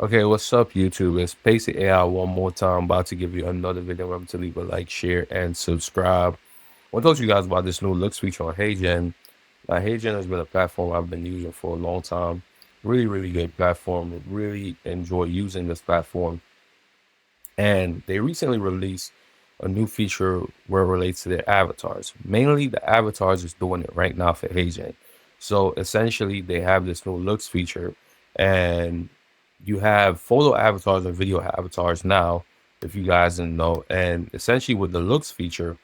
Okay, what's up, YouTube? It's Pacey AI one more time. About to give you another video. Remember to leave a like, share, and subscribe. I want to talk to you guys about this new looks feature on HeyGen. Now, HeyGen has been a platform I've been using for a long time. Really, really good platform. Really enjoy using this platform. And they recently released a new feature where it relates to their avatars. Mainly, the avatars is doing it right now for HeyGen. So essentially, they have this new looks feature, and you have photo avatars and video avatars now, if you guys didn't know. And essentially, with the looks feature,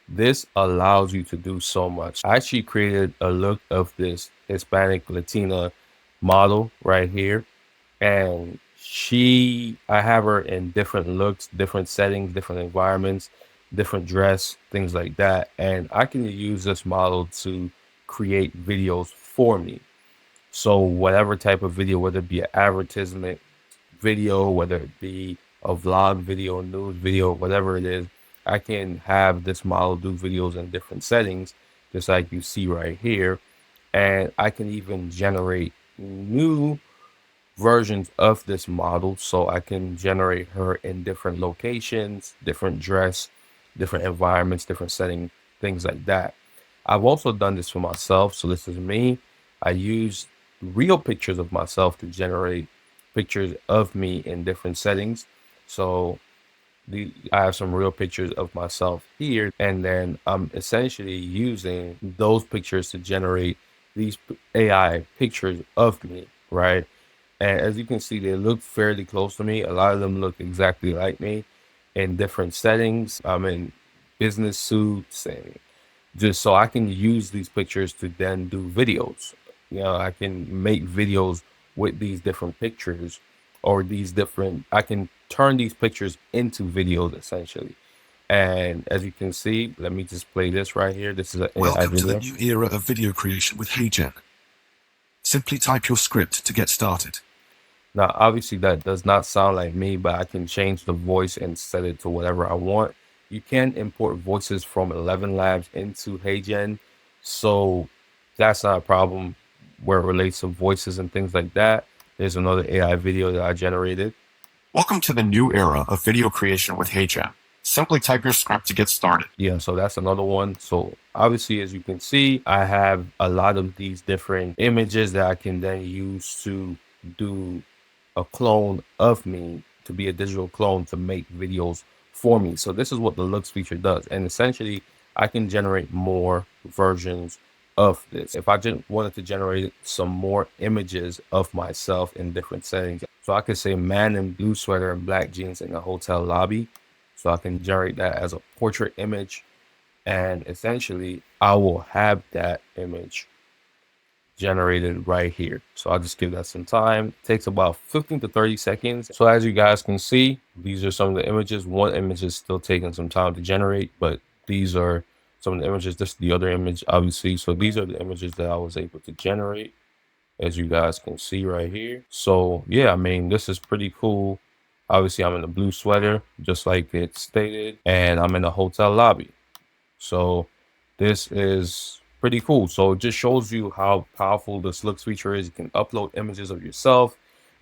this allows you to do so much. I actually created a look of this Hispanic Latina model right here, and I have her in different looks, different settings, different environments, different dress, things like that. And I can use this model to create videos for me. So whatever type of video, whether it be an advertisement video, whether it be a vlog video, news video, whatever it is, I can have this model do videos in different settings, just like you see right here. And I can even generate new versions of this model, so I can generate her in different locations, different dress, different environments, different setting, things like that. I've also done this for myself. So this is me. I use real pictures of myself to generate pictures of me in different settings. So I have some real pictures of myself here, and then I'm essentially using those pictures to generate these AI pictures of me, right? And as you can see, they look fairly close to me. A lot of them look exactly like me in different settings. I'm in business suits, and just so I can use these pictures to then do videos. I can make videos with these different pictures, or I can turn these pictures into videos essentially. And as you can see, let me just play this right here. This is an AI Welcome to the video. new era of video creation with HeyGen. Simply type your script to get started. Now, obviously, that does not sound like me, but I can change the voice and set it to whatever I want. You can import voices from 11 Labs into HeyGen, so that's not a problem where it relates to voices and things like that. There's another AI video that I generated. Welcome to the new era of video creation with HeyGen. Simply type your script to get started. Yeah, so that's another one. So obviously, as you can see, I have a lot of these different images that I can then use to do a clone of me, to be a digital clone to make videos for me. So this is what the looks feature does. And essentially, I can generate more versions of this. If I just wanted to generate some more images of myself in different settings, so I could say man in blue sweater and black jeans in a hotel lobby. So I can generate that as a portrait image. And essentially, I will have that image generated right here. So I'll just give that some time. It takes about 15 to 30 seconds. So as you guys can see, these are some of the images. One image is still taking some time to generate, but these are some of the images. This is the other image, obviously. So these are the images that I was able to generate, as you guys can see right here. So yeah, I mean, this is pretty cool. Obviously, I'm in a blue sweater, just like it stated, and I'm in a hotel lobby. So this is pretty cool. So it just shows you how powerful this looks feature is. You can upload images of yourself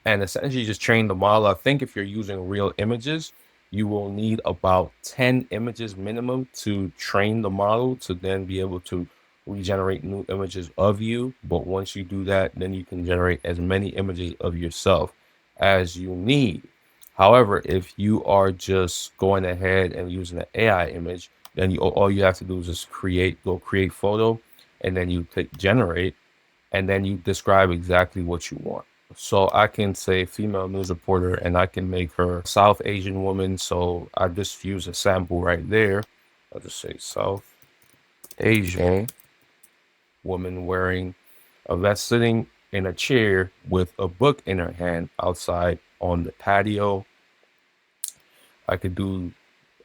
and essentially just train the model. I think if you're using real images, you will need about 10 images minimum to train the model to then be able to regenerate new images of you. But once you do that, then you can generate as many images of yourself as you need. However, if you are just going ahead and using an AI image, then all you have to do is just go create photo, and then you click generate, and then you describe exactly what you want. So I can say female news reporter, and I can make her South Asian woman. So I just use a sample right there. I'll just say South Asian woman wearing a vest, sitting in a chair with a book in her hand outside on the patio. I could do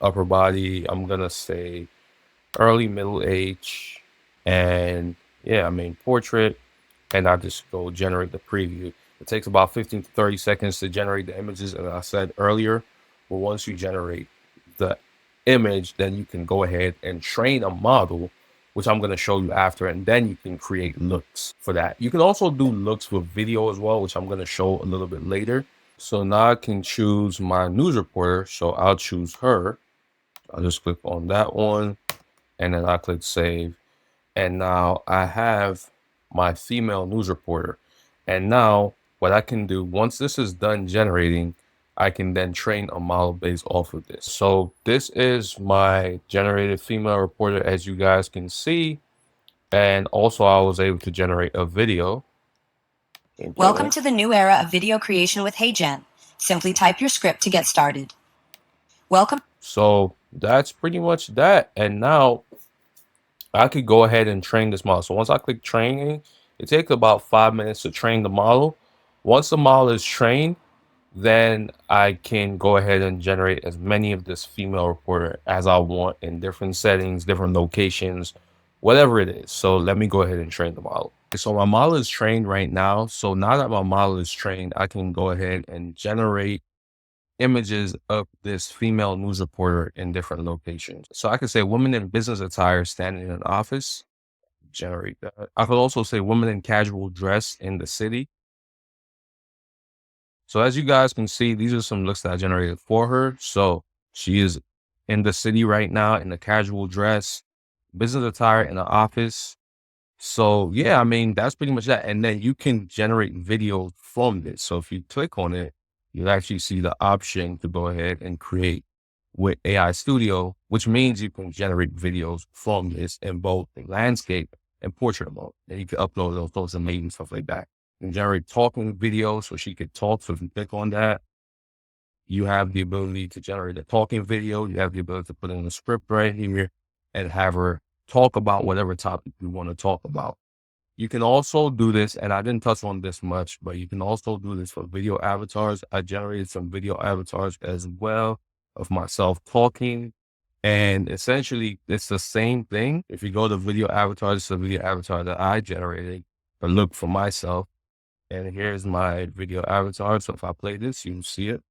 upper body. I'm gonna say early middle age, and yeah, I mean portrait, and I just go generate the preview. It takes about 15 to 30 seconds to generate the images, as I said earlier. But once you generate the image, then you can go ahead and train a model, which I'm going to show you after, and then you can create looks for that. You can also do looks with video as well, which I'm going to show a little bit later. So now I can choose my news reporter. So I'll choose her. I'll just click on that one and then I click save. And now I have my female news reporter. And now what I can do, once this is done generating, I can then train a model based off of this. So this is my generated female reporter, as you guys can see. And also I was able to generate a video. Welcome to the new era of video creation with HeyGen. Simply type your script to get started. Welcome. So that's pretty much that. And now I could go ahead and train this model. So once I click training, it takes about 5 minutes to train the model. Once the model is trained, then I can go ahead and generate as many of this female reporter as I want in different settings, different locations, whatever it is. So let me go ahead and train the model. So my model is trained right now. So now that my model is trained, I can go ahead and generate images of this female news reporter in different locations. So I could say woman in business attire standing in an office, generate that. I could also say woman in casual dress in the city. So as you guys can see, these are some looks that I generated for her. So she is in the city right now in a casual dress, business attire in the office. So yeah, I mean, that's pretty much that. And then you can generate video from this. So if you click on it, you'll actually see the option to go ahead and create with AI Studio, which means you can generate videos from this in both landscape and portrait mode. And you can upload those amazing stuff like that. You can generate talking videos so she could talk. So if you click on that, you have the ability to generate a talking video. You have the ability to put in a script right here and have her talk about whatever topic you want to talk about. You can also do this, and I didn't touch on this much, but you can also do this for video avatars. I generated some video avatars as well of myself talking. And essentially, it's the same thing. If you go to video avatars, it's a video avatar that I generated, but look for myself. And here's my video avatar. So if I play this, you can see it.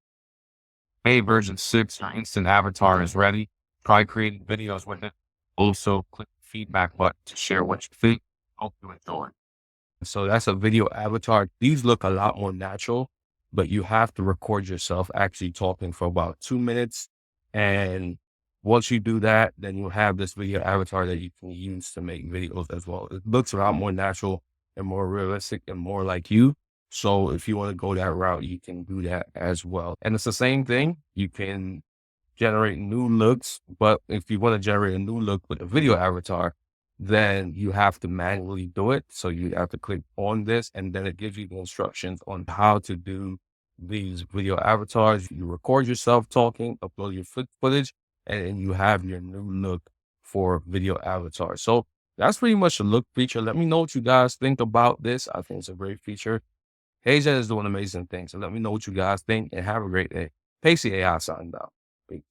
Hey, version 6, your instant avatar is ready. Try creating videos with it. Also, click the feedback button to share what you think. Hope you enjoy. So that's a video avatar. These look a lot more natural, but you have to record yourself actually talking for about 2 minutes. And once you do that, then you'll have this video avatar that you can use to make videos as well. It looks a lot more natural and more realistic and more like you. So if you want to go that route, you can do that as well. And it's the same thing. You can generate new looks, but if you want to generate a new look with a video avatar, then you have to manually do it. So you have to click on this and then it gives you the instructions on how to do these video avatars. You record yourself talking, upload your footage, and then you have your new look for video avatar. So that's pretty much the look feature. Let me know what you guys think about this. I think it's a great feature. HeyGen is doing amazing things. So let me know what you guys think and have a great day. Pacey AI signing out. Peace.